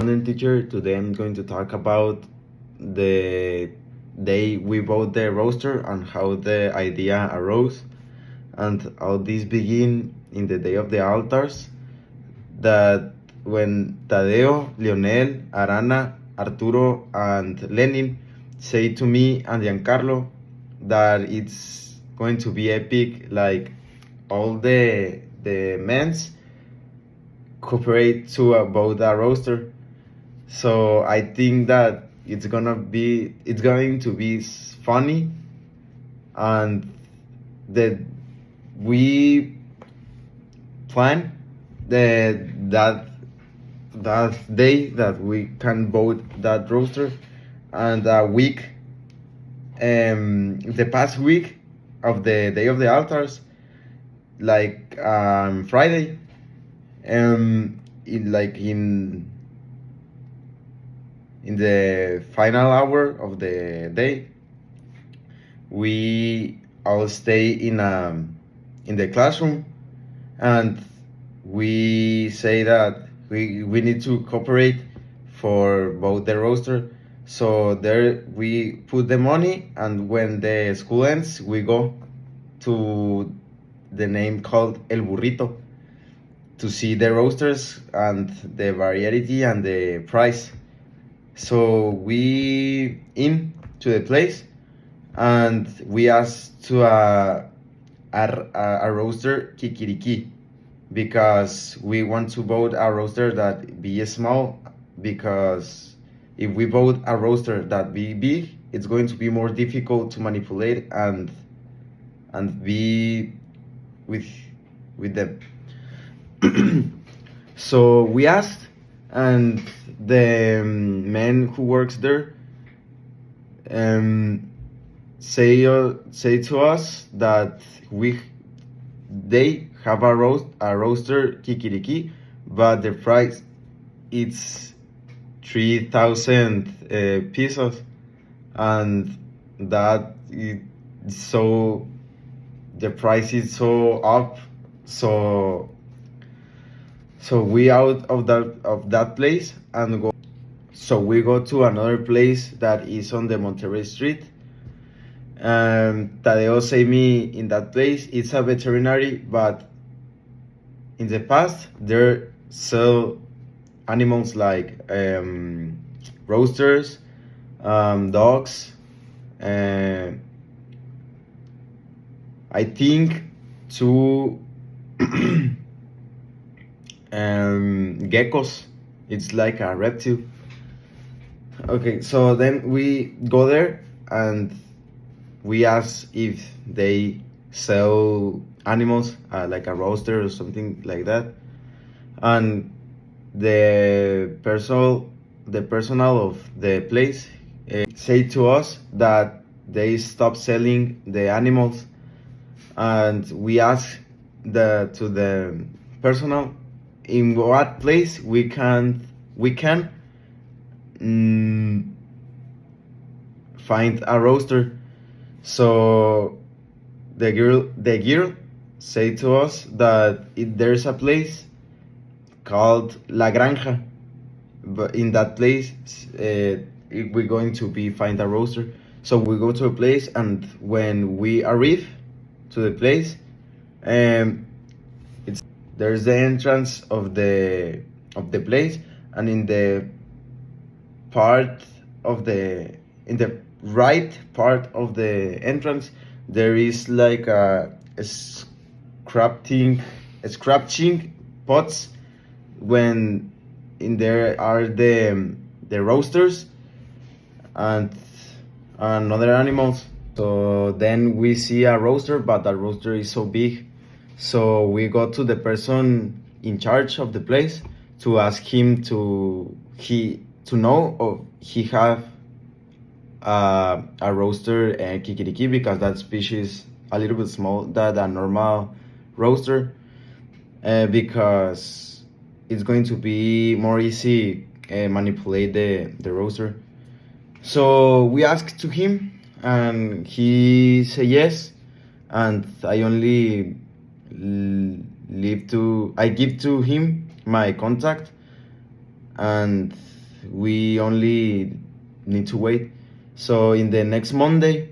Content teacher. Today I'm going to talk about the day we bought the roaster and how the idea arose, and all this began in the day of the altars, that when Tadeo, Leonel, Arana, Arturo, and Lenin say to me and Giancarlo that it's going to be epic, like all the men's cooperate to about a roaster. So I think that it's going to be funny, and that we plan that day that we can vote that roster, and a week, the past week of the day of the altars, like Friday, in like in the final hour of the day, we all stay in the classroom, and we say that we need to cooperate for both the roster. So there we put the money, and when the school ends, we go to the name called El Burrito to see the roasters and the variety and the price. So we in to the place, and we asked to a roaster kikiriki, because we want to vote a roaster that be small, because if we vote a roaster that be big, it's going to be more difficult to manipulate and be with them. So we asked, and the man who works there say to us that they have a roaster kikiriki, but the price it's 3,000 pesos, and that so the price is so up, so we out of that place and go. So we go to another place that is on the Monterrey Street. Tadeo say me in that place it's a veterinary, but in the past there sell animals like roosters, dogs, I think two geckos. It's like a reptile. Okay, so then we go there and we ask if they sell animals, like a roaster or something like that, and the personnel of the place say to us that they stop selling the animals, and we ask to the personnel in what place we can find a roaster. So the girl say to us that there's a place called La Granja, but in that place we're going to be find a roaster. So we go to a place, and when we arrive to the place, there's the entrance of the place, and in the right part of the entrance there is like a scratching pots, when in there are the roasters and other animals. So then we see a roaster, but the roaster is so big, so we go to the person in charge of the place to ask him to know if he have a roaster kikiriki, because that species a little bit small than a normal roaster, because it's going to be more easy manipulate the roaster. So we asked to him, and he said yes, and I only I give to him my contact, and we only need to wait. So in the next Monday,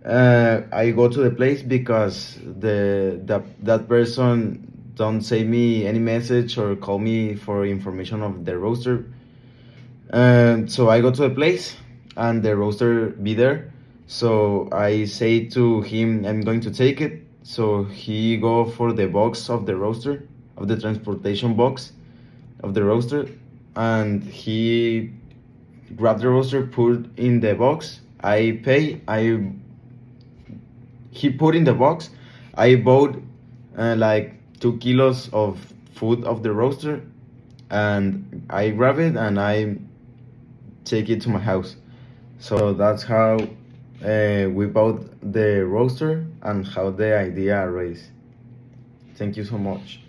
I go to the place because that person don't send me any message or call me for information of the roaster. So I go to the place and the roaster be there. So I say to him I'm going to take it. So he go for the box of the roaster, of the transportation box of the roaster, and he grab the roaster, put in the box. I pay. He put in the box. I bought like 2 kilos of food of the roaster, and I grab it and I take it to my house. So that's how we bought the roaster and how the idea arose. Thank you so much.